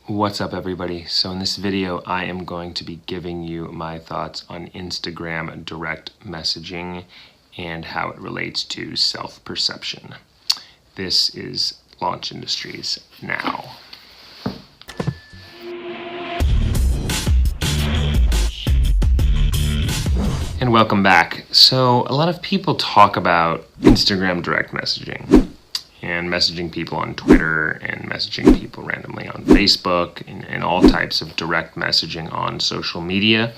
What's up, everybody? So in this video, I am going to be giving you my thoughts on Instagram direct messaging and how it relates to self-perception. This is Launch Industries Now. And welcome back. So a lot of people talk about Instagram direct messaging and messaging people on Twitter and messaging people randomly on Facebook and all types of direct messaging on social media.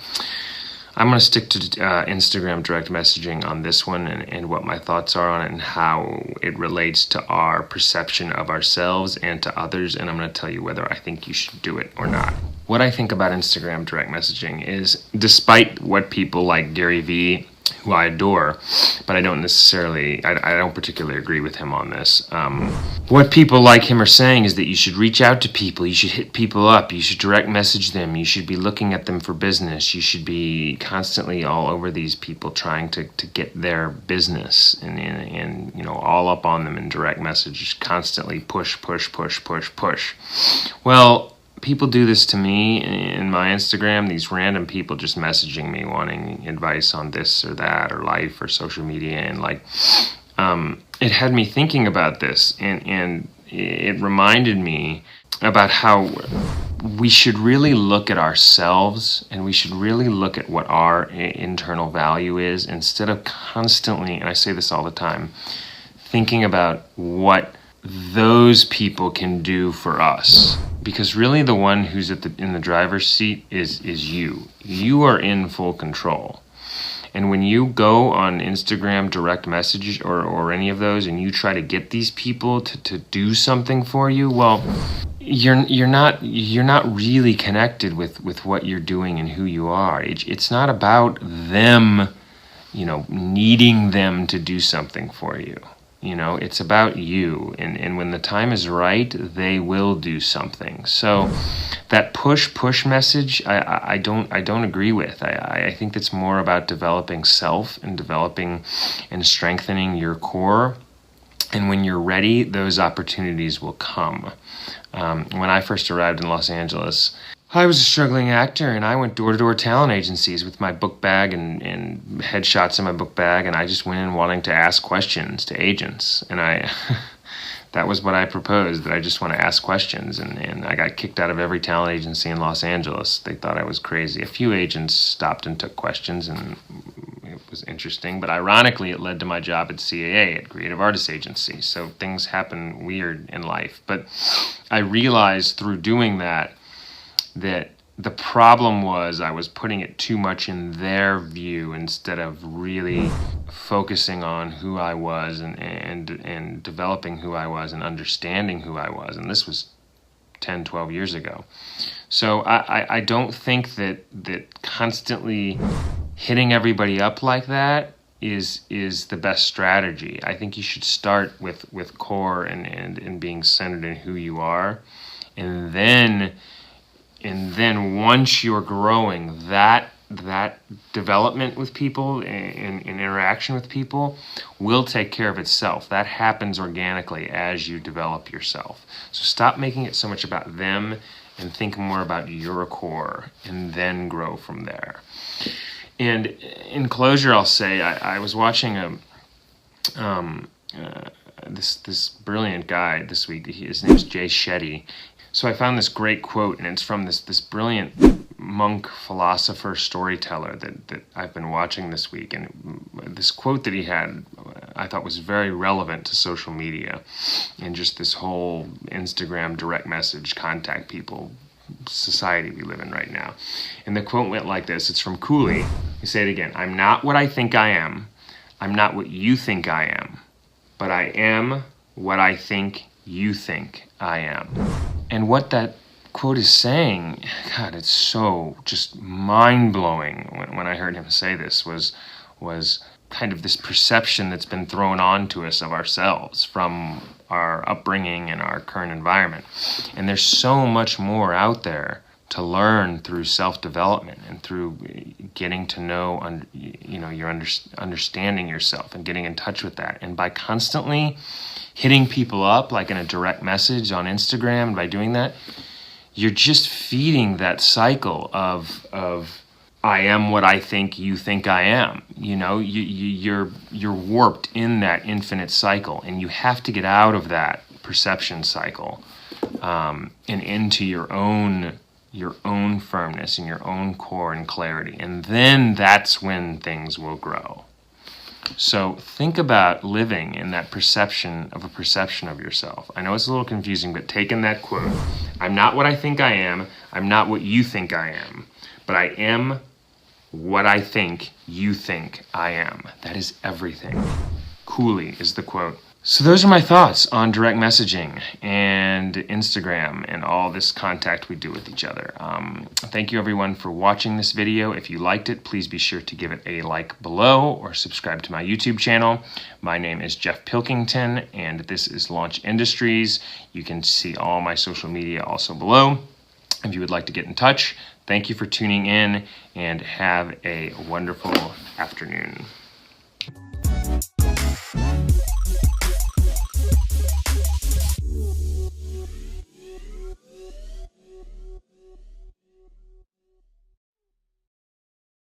I'm going to stick to Instagram direct messaging on this one and what my thoughts are on it and how it relates to our perception of ourselves and to others, and I'm going to tell you whether I think you should do it or not. What I think about Instagram direct messaging is, despite what people like Gary Vee, who I adore, but I don't particularly agree with him on this. What people like him are saying is that you should reach out to people, you should hit people up, you should direct message them, you should be looking at them for business, you should be constantly all over these people trying to get their business and you know, all up on them in direct message, constantly push. Well, people do this to me in my Instagram, these random people just messaging me wanting advice on this or that or life or social media, and it had me thinking about this, and it reminded me about how we should really look at ourselves and we should really look at what our internal value is instead of constantly, and I say this all the time, thinking about what those people can do for us. Because really the one who's in the driver's seat is you. You are in full control. And when you go on Instagram direct message or any of those and you try to get these people to do something for you, well, you're not really connected with what you're doing and who you are. It's not about them, needing them to do something for you. It's about you, and when the time is right, they will do something. So that push message, I don't agree with. I think that's more about developing self and developing and strengthening your core. And when you're ready, those opportunities will come. When I first arrived in Los Angeles, I was a struggling actor, and I went door-to-door talent agencies with my book bag and headshots in my book bag, and I just went in wanting to ask questions to agents. And that was what I proposed, that I just want to ask questions. And I got kicked out of every talent agency in Los Angeles. They thought I was crazy. A few agents stopped and took questions, and it was interesting. But ironically, it led to my job at CAA, at Creative Artists Agency. So things happen weird in life. But I realized through doing that the problem was I was putting it too much in their view instead of really focusing on who I was and developing who I was and understanding who I was. And this was 10, 12 years ago. So I don't think that constantly hitting everybody up like that is the best strategy. I think you should start with core and being centered in who you are, and then once you're growing, that development with people and interaction with people will take care of itself. That happens organically as you develop yourself. So stop making it so much about them and think more about your core, and then grow from there. And in closure, I'll say I was watching this brilliant guy this week. His name is Jay Shetty. So I found this great quote, and it's from this brilliant monk, philosopher, storyteller that I've been watching this week. And this quote that he had, I thought was very relevant to social media and just this whole Instagram direct message, contact people society we live in right now. And the quote went like this. It's from Cooley. You say it again. I'm not what I think I am. I'm not what you think I am. But I am what I think you think I am. And what that quote is saying, God, it's so just mind-blowing when I heard him say this, was kind of this perception that's been thrown onto us of ourselves from our upbringing and our current environment. And there's so much more out there to learn through self-development and through getting to know, your understanding yourself and getting in touch with that. And by constantly hitting people up, like in a direct message on Instagram, by doing that, you're just feeding that cycle of I am what I think you think I am. You know, you're warped in that infinite cycle, and you have to get out of that perception cycle and into your own firmness and your own core and clarity. And then that's when things will grow. So think about living in that perception of yourself. I know it's a little confusing, but take in that quote. I'm not what I think I am. I'm not what you think I am. But I am what I think you think I am. That is everything. Cooley is the quote. So those are my thoughts on direct messaging and Instagram and all this contact we do with each other. Thank you everyone for watching this video. If you liked it, please be sure to give it a like below or subscribe to my YouTube channel. My name is Jeff Pilkington and this is Launch Industries. You can see all my social media also below. If you would like to get in touch, thank you for tuning in and have a wonderful afternoon.